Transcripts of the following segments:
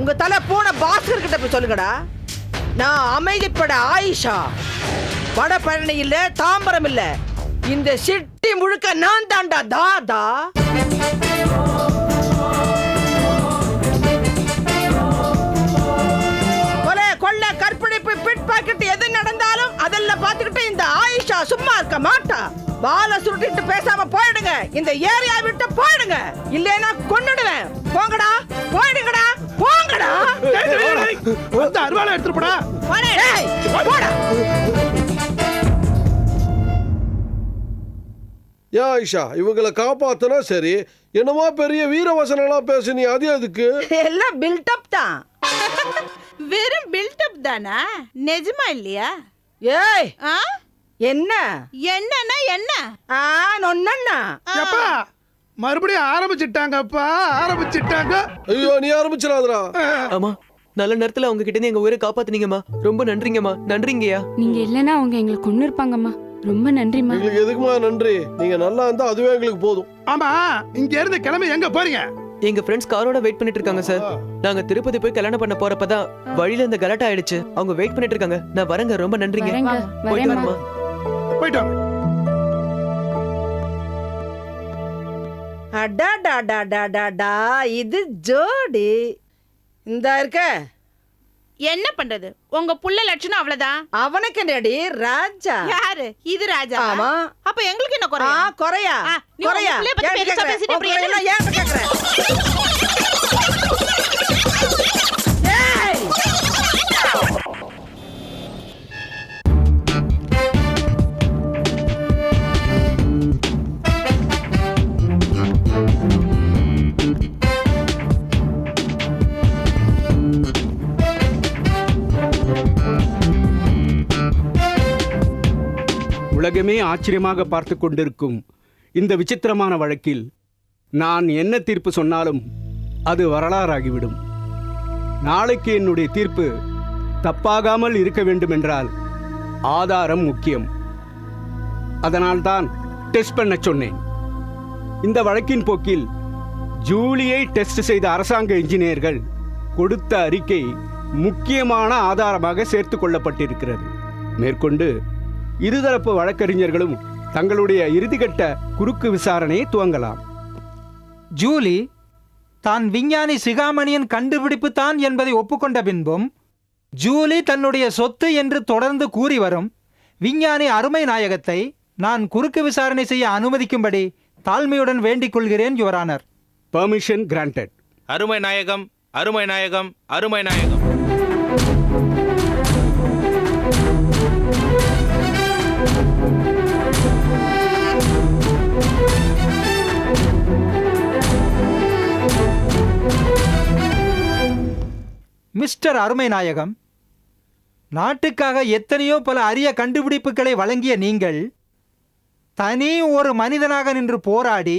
உங்க தலை போன பாஸ்கர் கிட்ட போய் சொல்லுங்கடா. நான் அமைதிப்பட ஆயிஷா. வடபழனி இல்ல, தாம்பரம் இல்ல, இந்த சிட்டி முழுக்க நான் தாண்டா தாதா. கொலை, கொள்ளை, கற்பழிப்பு, பிட் பாக்கெட் எது நடந்தாலும் அதெல்லாம் பாத்துக்கிட்டு இந்த ஆயிஷா சும்மா இருக்க மாட்டா. பால சுருட்டிட்டு பேசாம போயிடுங்க. இந்த ஏரியா விட்டு போயிடுங்க, இல்லைன்னா கொன்னுடுவேன். போங்கடா, போயிடுங்கடா, போங்கடா. அந்த அருவாளை எடுத்துட்டு போடா. போடா. யா ஆயிஷா, இவங்களை காப்பாத்தினா சரி, என்னமோ பெரிய வீரவசனம்லாம் பேசு, நீ அது எதுக்கு? எல்லாம் பில்டப் தான். வெறும் பில்டப் தானா? நிஜமா இல்லையா? ஏய், என்ன என்னன்னா என்ன? நொண்ணா அப்பா மறுபடியும் ஆரம்பிச்சிட்டாங்கப்பா, ஆரம்பிச்சிட்டாங்க. ஐயோ, நீ ஆரம்பிச்சிடாதடா. ஆமா, நல்ல நேரத்துல அவங்க கிட்ட இருந்து எங்க உயிரை காப்பாத்துனீங்கம்மா. ரொம்ப நன்றிங்கம்மா. நன்றிங்கய்யா. நீங்க இல்லனா அவங்க எங்களை கொன்னு இருப்பாங்கம்மா. ரொம்ப நன்றிம்மா. எங்களுக்கு எதுக்குமா நன்றி? நீங்க நல்லா இருந்தா அதுவே எங்களுக்கு போதும். ஆமா, இங்க இருந்து கிளம்பி எங்க போறீங்க? எங்க ஃப்ரெண்ட்ஸ் காரோட வெயிட் பண்ணிட்டு இருக்காங்க சார். நாங்க திருப்பதி போய் கல்யாணம் பண்ண போறப்பதான் வழியில இந்த கலாட்டா ஆயிடுச்சு. அவங்க வெயிட் பண்ணிட்டு இருக்காங்க. நான் வரேங்க. ரொம்ப நன்றிங்க. போயிட்டு வரேம்மா. போயிட்டு வாங்க. அடாடாடாடாடாடா, இது ஜோடி. இந்த இருக்க என்ன பண்றது? உங்க புள்ள லட்சணம் அவ்வளவுதான். அவனுக்கு என்னடி ராஜா? யாரு இது? ராஜா. ஆமா. அப்ப எங்களுக்கு என்ன குறையா? குறையா? குறையா? ஏன் கேக்குறேன்? உலகமே ஆச்சரியமாக பார்த்து கொண்டிருக்கும் இந்த விசித்திரமான வழக்கில் நான் என்ன தீர்ப்பு சொன்னாலும் அது வரலாறாகிவிடும். நாளைக்கு என்னுடைய தீர்ப்பு தப்பாகாமல் இருக்க வேண்டுமென்றால் ஆதாரம் முக்கியம். அதனால்தான் டெஸ்ட் பண்ண சொன்னேன். இந்த வழக்கின் போக்கில் ஜூலியை டெஸ்ட் செய்த அரசாங்க இன்ஜினியர்கள் கொடுத்த அறிக்கை முக்கியமான ஆதாரமாக சேர்த்து கொள்ளப்பட்டிருக்கிறது. மேற்கொண்டு இருதரப்பு வழக்கறிஞர்களும் தங்களுடைய இறுதிக்கட்ட குறுக்கு விசாரணையை துவங்கலாம். ஜூலி தான் விஞ்ஞானி சிகாமணியின் கண்டுபிடிப்பு தான் என்பதை ஒப்புக்கொண்ட பின்பும் ஜூலி தன்னுடைய சொத்து என்று தொடர்ந்து கூறி வரும் விஞ்ஞானி அருமை நாயகத்தை நான் குறுக்கு விசாரணை செய்ய அனுமதிக்கும்படி தாழ்மையுடன் வேண்டிக் கொள்கிறேன், யுவர் ஆனர். Permission granted. அருமை நாயகம், அருமை நாயகம், அருமை நாயகம். மிஸ்டர் அருமை நாயகம், நாட்டுக்காக எத்தனையோ பல அரிய கண்டுபிடிப்புகளை வழங்கிய நீங்கள் தனி ஒரு மனிதனாக நின்று போராடி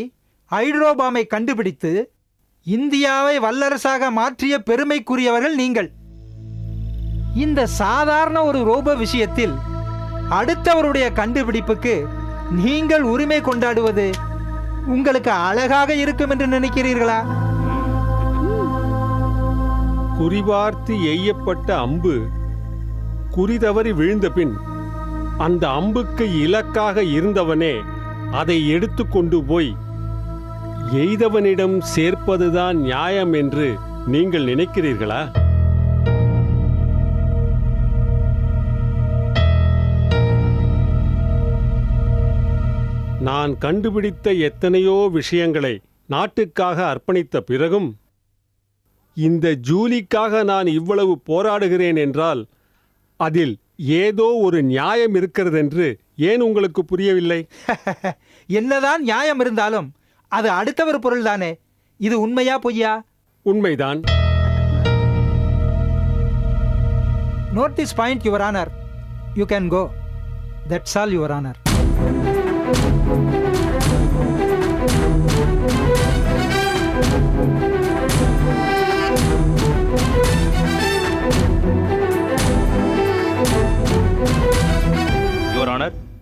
ஹைட்ரோபாமை கண்டுபிடித்து இந்தியாவை வல்லரசாக மாற்றிய பெருமைக்குரியவர்கள் நீங்கள். இந்த சாதாரண ஒரு ரோபோ விஷயத்தில் அடுத்தவருடைய கண்டுபிடிப்புக்கு நீங்கள் உரிமை கொண்டாடுவது உங்களுக்கு அழகாக இருக்கும் என்று நினைக்கிறீர்களா? குறிவார்த்து எய்யப்பட்ட அம்பு குறிதவறி விழுந்த பின் அந்த அம்புக்கு இலக்காக இருந்தவனே அதை எடுத்துக்கொண்டு போய் எய்தவனிடம் சேர்ப்பதுதான் நியாயம் என்று நீங்கள் நினைக்கிறீர்களா? நான் கண்டுபிடித்த எத்தனையோ விஷயங்களை நாட்டுக்காக அர்ப்பணித்த பிறகும் இந்த ஜூலிக்காக நான் இவ்வளவு போராடுகிறேன் என்றால் அதில் ஏதோ ஒரு நியாயம் இருக்கிறதென்று ஏன் உங்களுக்கு புரியவில்லை? என்னதான் நியாயம் இருந்தாலும் அது அடுத்தவர் பொருள் தானே. இது உண்மையா பொய்யா? உண்மைதான். Note this point, your honour. You can go. That's all, your honour.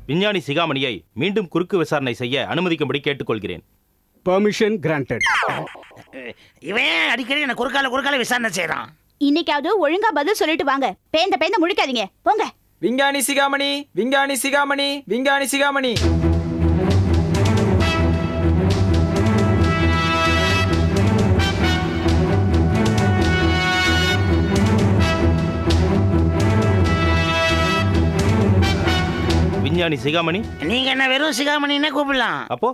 விஞ்ஞானி சிகாமணியை மீண்டும் குறுக்கு விசாரணை செய்ய அனுமதிக்கும்படி கேட்டுக்கொள்கிறேன். Permission granted. இவன் அடிக்கடி என்ன குறுக்கால விசாரணை செய்யறான். இன்னைக்காவது ஒழுங்கா பதில் சொல்லிட்டு வாங்க. பேந்த முழிக்காதீங்க, போங்க. விஞ்ஞானி சிகாமணி, விஞ்ஞானி சிகாமணி, விஞ்ஞானி சிகாமணி. விஞ்ஞானி சிகாமணி? நீங்க என்ன வெறும் சிகாமணின்னே கூப்பிடலாம். அப்போ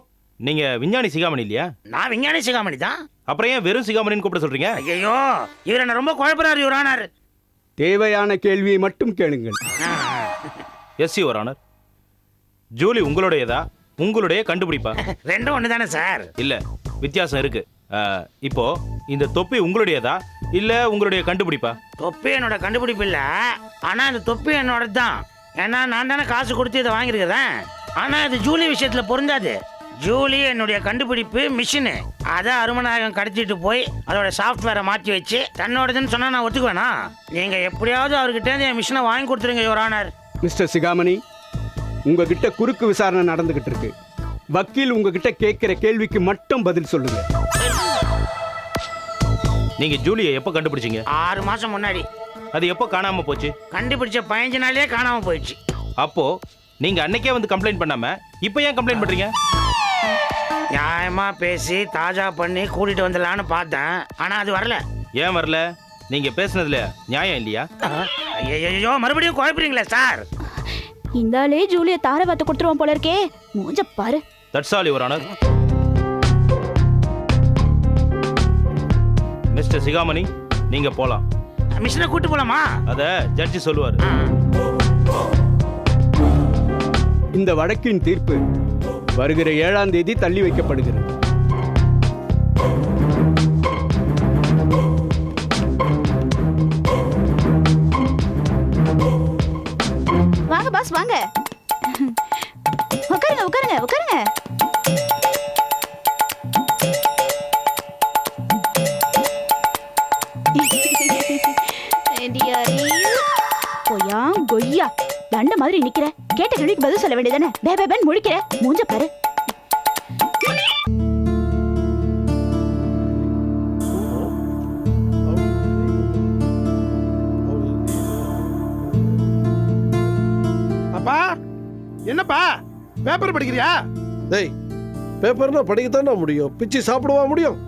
நீங்க விஞ்ஞானி சிகாமணி இல்லையா? நான் விஞ்ஞானி சிகாமணி தான். அப்புறம் ஏன் வெறும் சிகாமணின்னு கூப்பிட சொல்றீங்க? ஐயோ, இவர் என்ன ரொம்ப குழப்பறாரு யுவர் ஆனர். தேவையான கேள்வியை மட்டும் கேளுங்கள். Yes your honour. ஜூலி உங்களுடையதா, உங்களுடைய கண்டுபிடிப்பா? ரெண்டும் ஒன்று தானே சார்? இல்ல, வித்தியாசம் இருக்கு. இப்போ இந்த தொப்பி உங்களுடையதா இல்ல உங்களுடைய கண்டுபிடிப்பா? தொப்பி என்னோட கண்டுபிடிப்பு இல்ல, ஆனா இந்த தொப்பி என்னோட தான். ஏன்னா நான் தானே காசு கொடுத்து இதை வாங்கியிருக்கிறேன். ஆனா இது ஜூலி விஷயத்துல பொருந்தாது. ஜூலி என்னுடைய கண்டுபிடிப்பு மிஷினு. அதை அருமநாயகம் கடத்திட்டு போய் அதோட சாஃப்ட்வேரை மாற்றி வச்சு தன்னோடதுன்னு சொன்னா நான் ஒத்துக்குவேனா? நீங்க எப்படியாவது அவர்கிட்ட என் மிஷினை வாங்கி கொடுத்துருங்க யுவர் ஆனர். மிஸ்டர் சிகாமணி, உங்ககிட்ட குறுக்கு விசாரணை நடந்துகிட்டு இருக்கு. வக்கீல் உங்ககிட்ட கேட்கிற கேள்விக்கு மட்டும் பதில் சொல்லுங்க. நீங்க ஜூலியை எப்போ கண்டுபிடிச்சீங்க? 6 மாசம் முன்னாடி. அது எப்போ காணாம போச்சு? கண்டுபிடிச்ச 15 நாளே காணாம போயிடுச்சு. அப்போ நீங்க அன்னைக்கே வந்து கம்ப்ளைண்ட் பண்ணாம இப்போ ஏன் கம்ப்ளைண்ட் பண்றீங்க? நியாயமா பேசி தாஜா பண்ணி கூட்டிட்டு வந்துடலான்னு பார்த்தேன், ஆனா அது வரல. ஏன் வரல? நீங்க பேசுனதுல நியாயம் இல்லையா? ஐயோ, மறுபடியும் குழப்பறீங்களா சார்? இந்தாலே ஜூலிய தார வாத்து கொடுத்துருவோம் போல இருக்கே. மூஞ்ச பாரு. That's all your honour. Mister Sigamani, நீங்க போலாம். மிஷினை கூட்டு போலாமா? அத ஜட்ஜி சொல்லுவாரு. இந்த வழக்கின் தீர்ப்பு வருகிற 7ஆம் தேதி தள்ளி வைக்கப்படுகிறது. வாங்க பாஸ், வாங்க. உட்காருங்க. போயா கொய்யா தண்ட மாதிரி நிக்கிற. கேட்ட கேள்விக்கு பதில் சொல்ல வேண்டியதானே? பேபேபன் முழிக்கிற. மூஞ்ச பாரு. அப்பா, என்னப்பா பேப்பர் படிக்கிறியா? டேய், பேப்பர்னா படிக்கத்தானே முடியும், பிச்சு சாப்பிடவா முடியும்?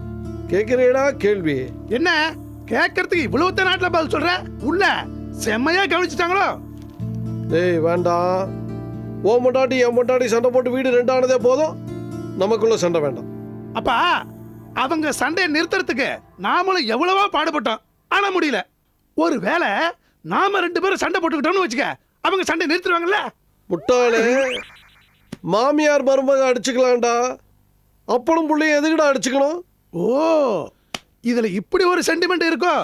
கேட்கிறேடா கேள்வி. என்ன கேட்கறதுக்கு இவ்வளவு நாட்டுல பதில் சொல்ற? உள்ள செம்மையா கவனிச்சுட்டாங்களோ? டேய் வேண்டாம். ஓ மொண்டாட்டி என் மொண்டாட்டி சண்டை போட்டு வீடு 2 ஆனதே போதும், நமக்குள்ள சண்டை வேண்டாம். அப்பா, அவங்க சண்டையை நிறுத்துறதுக்கு நாமளும் எவ்வளவோ பாடுபட்டோம், ஆனா முடியல. ஒரு வேளை நாம 2 பேரும் சண்டை போட்டுக்கிட்டோம்னு வச்சுக்க, அவங்க சண்டை நிறுத்துவாங்கல்ல? முட்டாளே, மாமியார் மருமக அடிச்சுக்கலாம்டா, அப்பளும் புள்ளைய எதுக்குடா அடிச்சுக்கணும்? ஓ, இதுல இப்படி ஒரு சென்டிமெண்ட் இருக்கோ?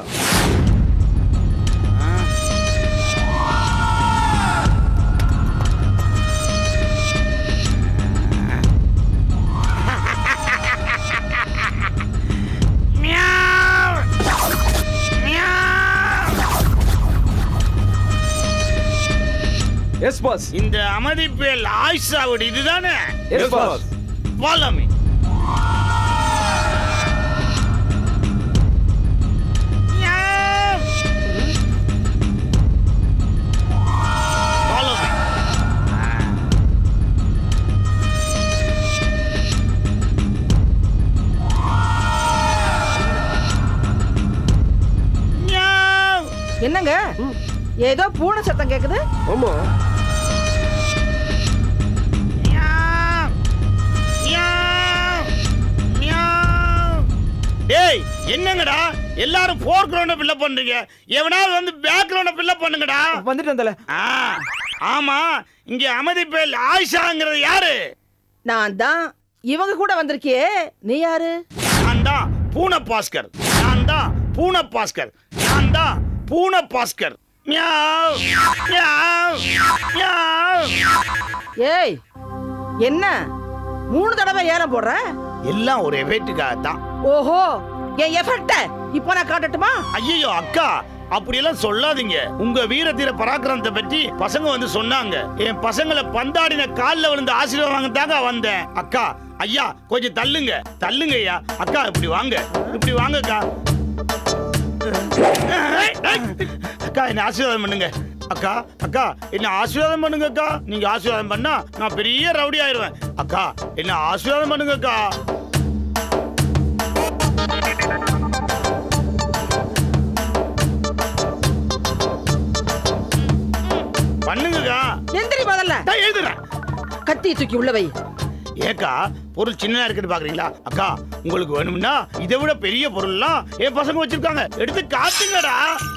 Yes boss. இந்த அமதிப்பேல் ஆயிஷாவோட இதுதானே? Yes boss. Follow me. Follow me. என்னங்க ஏதோ பூனை சத்தம் கேக்குது? ஆமா. டேய், என்னங்கடா எல்லாரும் ஃபோர் கிரவுண்ட ஃபில் பண்றீங்க, எவனாவது வந்து பேக் கிரவுண்ட ஃபில் பண்ணுங்கடா. வந்துட்டு வந்தல. ஆமா, இங்க அமதிப்பேல் ஆயிஷாங்கிறது யாரு? நான் தான். இவங்க கூட வந்திருக்கியே, நீ யாரு? நான் தான் பூனை பாஸ்கர். நான் தான் பூனை பாஸ்கர். நான் தான் பூனை பாஸ்கர். Meow meow meow. ஏய், என்ன 3 தடவை ஏலம் போடுற? எல்லாம் ஒரு எஃபெக்ட்டுக்காக தான். ஓஹோ, என் எஃபெக்ட இப்போ நான் காட்டட்டுமா? ஐயோ அக்கா, அப்படியெல்லாம் சொல்லாதீங்க. உங்க வீர தீர பராக்கிரமத்தை பற்றி பசங்க வந்து சொன்னாங்க. என் பசங்களை பந்தாடின காலில் விழுந்து ஆசீர்வாதம் வாங்கத்தாங்க வந்தேன். அக்கா ஐயா கொஞ்சம் தள்ளுங்க தள்ளுங்க ஐயா. அக்கா இப்படி வாங்க இப்படி வாங்கக்கா. அக்கா என்ன ஆசீர்வாதம் பண்ணுங்க. அக்கா அக்கா என்ன ஆசீர்வாதம் பண்ணுங்க அக்கா. நீங்க ஆசீர்வாதம் பண்ணா நான் பெரிய ரவுடி ஆயிருவேன். அக்கா என்ன ஆசீர்வாதம் பண்ணுங்க அக்கா. பண்ணுங்கக்கா. எந்திரி முதல்ல. எழுதுறேன். கத்தி தூக்கி உள்ள வை. ஏக்கா பொருள் சின்னதா இருக்குன்னு பாக்குறீங்களா? அக்கா உங்களுக்கு வேணும்னா இதை விட பெரிய பொருள்லாம் என் பசங்க வச்சிருக்காங்க, எடுத்து காட்டுங்கடா.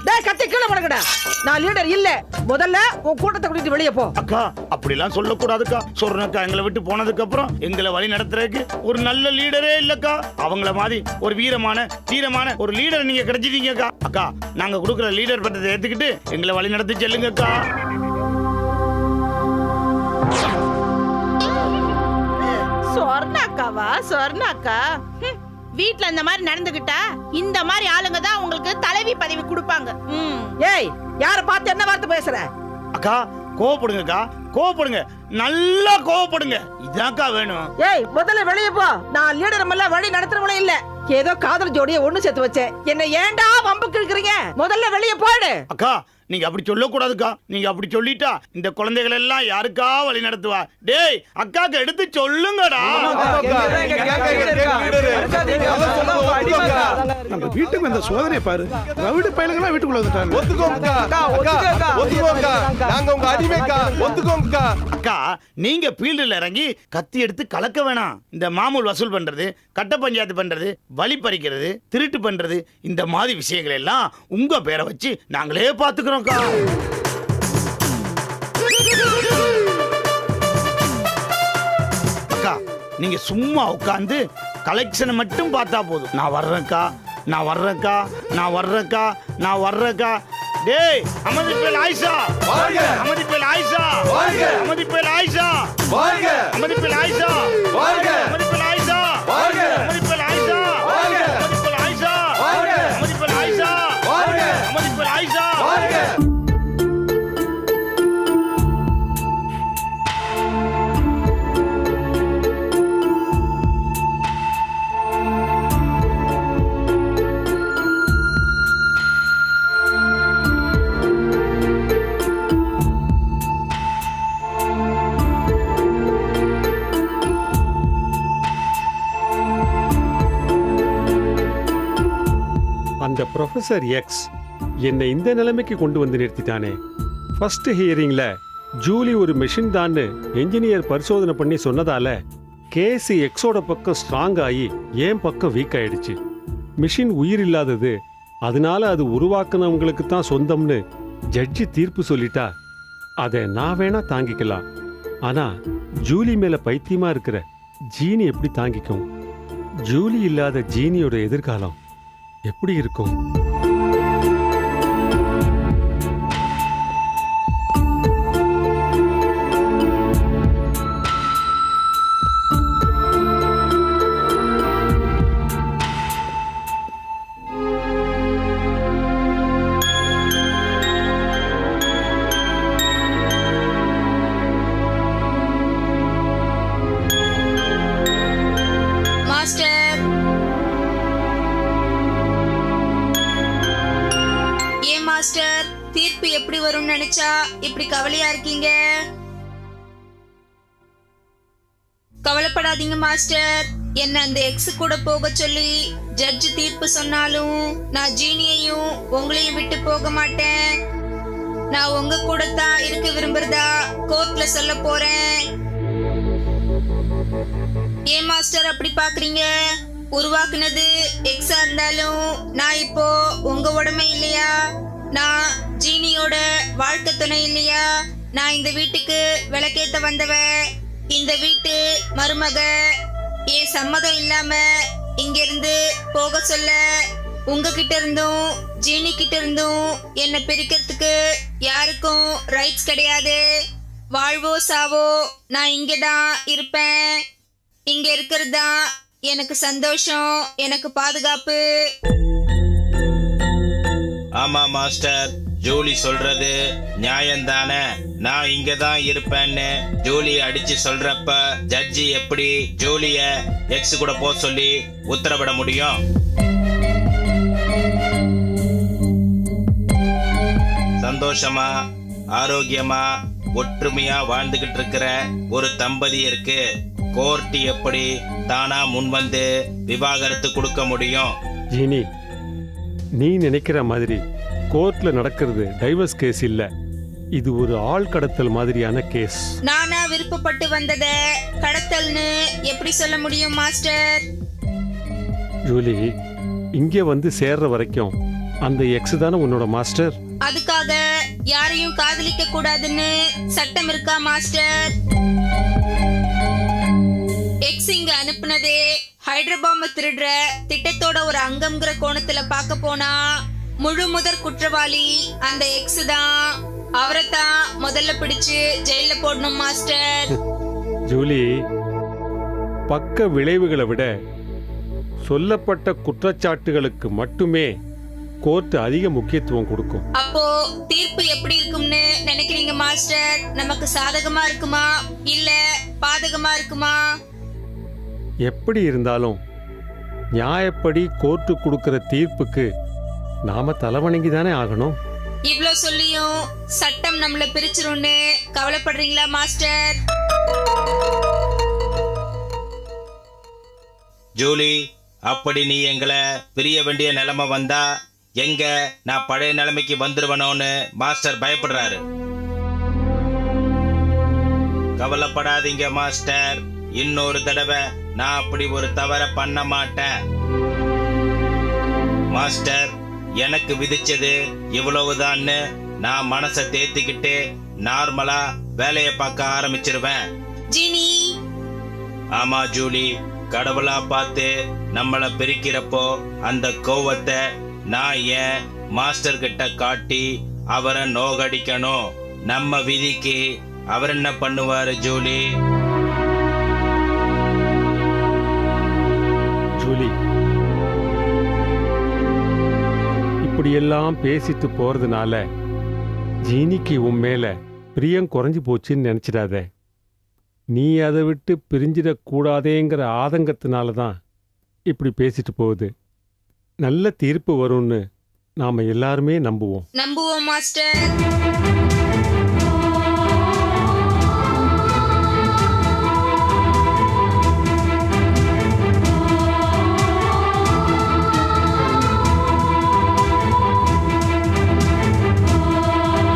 டேய் கத்தி கீழே போடுங்கடா. நான் லீடர் இல்ல. முதல்ல உன் கூட்டத்தை கூட்டிட்டு வெளியே போ. அக்கா அப்படிலாம் சொல்லக்கூடாதுக்கா. சொர்ணக்கா எங்களை விட்டு போனதுக்கு அப்புறம் எங்களை வழி நடத்துறதுக்கு ஒரு நல்ல லீடரே இல்லக்கா. அவங்கள மாதிரி ஒரு வீரமான தீரமான ஒரு லீடர் நீங்க கிடைச்சிட்டீங்கக்கா. அக்கா நாங்க கொடுக்குற லீடர் பட்டத்தை ஏத்துக்கிட்டு எங்களை வழி நடத்தி செல்லுங்கக்கா. சொர்ணாக்காவா? சொர்ணாக்கா வீட்ல இந்த மாதிரி நடந்துகிட்டா இந்த மாதிரி ஆளுங்க தான் உங்களுக்கு தலைவி பதவி கொடுப்பாங்க. ஏய் யார பார்த்து என்ன வார்த்தை பேசுற? அக்கா கோவப்படுங்கக்கா, கோவப்படுங்க, நல்லா கோவப்படுங்க. இதாக்கா வேணும். ஏய் முதல்ல வெளியே போ. நான் லீடர் எல்லாம் வழி நடத்துறவளே இல்ல. ஏதோ காதல் ஜோடியை ஒண்ணு சேர்த்து வச்சேன். என்ன ஏன்டா வம்புக்கு இருக்கிறீங்க? முதல்ல வெளியே போடு. அக்கா நீங்க அப்படி சொல்லக்கூடாதுக்கா. நீங்க அப்படி சொல்லிட்டா இந்த குழந்தைகள் எல்லாம் யாருக்கா வழி நடத்துவா? டேய் அக்காக்கு எடுத்து சொல்லுங்கடா. நம்ம வீட்டுக்கு வந்த சோதனையை பாரு. ரவுடி பயலுங்களா வீட்டுக்குள்ள வந்துட்டாங்க. அக்கா நீங்க ஃபீல்டுல இறங்கி கத்தி எடுத்து கலக்க வேணாம். இந்த மாமூல் வசூல் பண்றது, கட்ட பஞ்சாயத்து பண்றது, வழி பறிக்கிறது, திருட்டு பண்றது, இந்த மாதிரி விஷயங்கள் எல்லாம் உங்க பேரை வச்சு நாங்களே பாத்துக்கிறோம். அக்கா நீங்க சும்மா உட்கார்ந்து கலெக்ஷனை மட்டும் பார்த்தா போதும். நான் வர்றேன்க்கா, நான் வர்றேன்க்கா, நான் வர்றேன்க்கா, நான் வர்றேன்க்கா. டேய் அமதிப்பேல் ஆயிஷா வாழ்க. அமதிப்பேல் ஆயிஷா வாழ்க. அமதிப்பேல் ஆயிஷா வாழ்க. அமதிப்பேல் ஆயிஷா வாழ்க. அமதிப்பேல் ஆயிஷா வாழ்க. அமதிப்பேல் ஆயிஷா வாழ்க. அமதிப்பேல் ஆயிஷா வாழ்க. அமதிப்பேல் ஆயிஷா வாழ்க. அமதிப்பேல் ஆயிஷா வாழ்க. அந்த ப்ரொஃபசர் எக்ஸ் என்னை இந்த நிலைமைக்கு கொண்டு வந்து நிறுத்திட்டானே. ஃபர்ஸ்ட் ஹியரிங்ல ஜூலி ஒரு மெஷின் தான்னு என்ஜினியர் பரிசோதனை பண்ணி சொன்னதால கேஸ் எக்ஸோட பக்கம் ஸ்ட்ராங் ஆகி என் பக்கம் வீக் ஆயிடுச்சு. மிஷின் உயிர் இல்லாதது, அதனால அது உருவாக்குனவங்களுக்கு தான் சொந்தம்னு ஜட்ஜி தீர்ப்பு சொல்லிட்டா அதை நான் வேணா தாங்கிக்கலாம். ஆனா ஜூலி மேல பைத்தியமா இருக்கிற ஜீனி எப்படி தாங்கிக்கும்? ஜூலி இல்லாத ஜீனியோட எதிர்காலம் எப்படி இருக்கும்? தீர்ப்பு எப்படி வரும் நினைச்சா இப்படி கவலையா இருக்கீங்க? கவலைப்படாதீங்க மாஸ்டர். என்ன அந்த எக்ஸ் கூட போக சொல்லி ஜட்ஜ் தீர்ப்பு சொன்னாலும் நான் ஜீனியையும் உங்களையும் விட்டு போக மாட்டேன். நான் உங்க கூட தான் இருக்க விரும்புறதா கோர்ட்ல சொல்ல போறேன். ஏன் மாஸ்டர் அப்படி பாக்குறீங்க? உருவாக்குனது எக்ஸா இருந்தாலும் நான் இப்போ உங்க உடமை இல்லையா? நான் ஜீனியோட வாழ்க்கை துணை இல்லையா? நான் இந்த வீட்டுக்கு விளக்கேத்த வந்தவ, இந்த வீட்டு மருமக. என் சம்மதம் இல்லாம இங்க இருந்து போக சொல்ல உங்ககிட்ட இருந்தும் ஜீனி கிட்ட இருந்தும் என்ன பிரிக்கிறதுக்கு யாருக்கும் ரைட்ஸ் கிடையாது. வாழ்வோ சாவோ நான் இங்கதான் இருப்பேன். இங்க இருக்கிறது தான் எனக்கு சந்தோஷம், எனக்கு பாதுகாப்பு. ஆமா மாஸ்டர், ஜூலி சொல்றது நியாயம்தானே. நான் இங்க தான் இருப்பேன்னு ஜூலி அடிச்சு சொல்றப்ப ஜட்ஜி எப்படி ஜூலிய எக்ஸ் கூட போக சொல்லி உத்தரவிட முடியும்? சந்தோஷமா ஆரோக்கியமா ஒற்றுமையா வாழ்ந்துகிட்டு இருக்கிற ஒரு தம்பதியருக்கு கோர்ட் எப்படி தானா முன்வந்து விவாகரத்து கொடுக்க முடியும்? ஜீனி, நீ நினைக்கிற மாதிரி கோர்ட்ல நடக்கிறது டைவர்ஸ் கேஸ் இல்ல, இது ஒரு ஆள் கடத்தல் மாதிரியான கேஸ். நானா விருப்பப்பட்டு வந்தத கடத்தல்னு எப்படி சொல்ல முடியும் மாஸ்டர்? ஜூலி, இங்க வந்து சேர்ற வரைக்கும் அந்த எக்ஸ் தானே உன்னோட மாஸ்டர். அதுக்காக யாரையும் காதலிக்க கூடாதுன்னு சட்டம் இருக்கா மாஸ்டர்? எக்ஸ் இங்க அனுப்புனதே ஹைதராபாத் திருடுற திட்டத்தோட ஒரு அங்கம்ங்கிற கோணத்துல பார்க்க போனா முழு முதற் குற்றவாளி அந்த எக்ஸ் தான். அவரை தான் முதல்ல பிடிச்சு ஜெயில போடணும் மாஸ்டர். ஜூலி, பக்க விளைவுகளை விட சொல்லப்பட்ட குற்றச்சாட்டுகளுக்கு மட்டுமே கோர்ட் அதிக முக்கியத்துவம் கொடுக்கும். அப்போ தீர்ப்பு எப்படி இருக்கும்னு நினைக்கிறீங்க மாஸ்டர்? நமக்கு சாதகமா இருக்குமா இல்ல பாதகமா இருக்குமா? எப்படி இருந்தாலும் நியாயப்படி கோர்ட்டு கொடுக்கிற தீர்ப்புக்கு நாம தலைவணங்கி தானே ஆகணும். இவ்ளோ சொல்லியும் சட்டம் நம்மள பிரிச்சிரும்னு கவலைப்படுறீங்களா மாஸ்டர்? ஜூலி, அப்படி நீ எங்களை பிரிய வேண்டிய நிலைமை வந்தா எங்க நான் பழைய நிலைமைக்கு வந்துருவனோன்னு மாஸ்டர் பயப்படுறாரு. கவலைப்படாதீங்க மாஸ்டர், இன்னொரு தடவை நான் அப்படி ஒரு தவற பண்ண மாட்டேன். மாஸ்டர், எனக்கு விதிச்சது இவ்வளவுதான்னு நான் மனசை தேத்திக்கிட்டு நார்மலா வேலையை பார்க்க ஆரம்பிச்சிருவேன். ஜீனி. ஆமா ஜூலி, கடவுளா பார்த்து நம்மள பிரிக்கிறப்போ அந்த கோவத்தை நான் ஏன் மாஸ்டர் கிட்ட காட்டி அவரை நோகடிக்கணும்? நம்ம விதிக்கு அவர் என்ன பண்ணுவாரு ஜூலி? ஜூலி, இப்படியெல்லாம் பேசிட்டு போறதுனால ஜீனிக்கு உன் மேல பிரியம் குறைஞ்சு போச்சுன்னு நினைச்சிடாத. நீ அதை விட்டு பிரிஞ்சிடக்கூடாதேங்கிற ஆதங்கத்தினால தான் இப்படி பேசிட்டு போகுது. நல்ல தீர்ப்பு வரும்னு நாம எல்லாருமே நம்புவோம். நம்புவோம் மாஸ்டர்.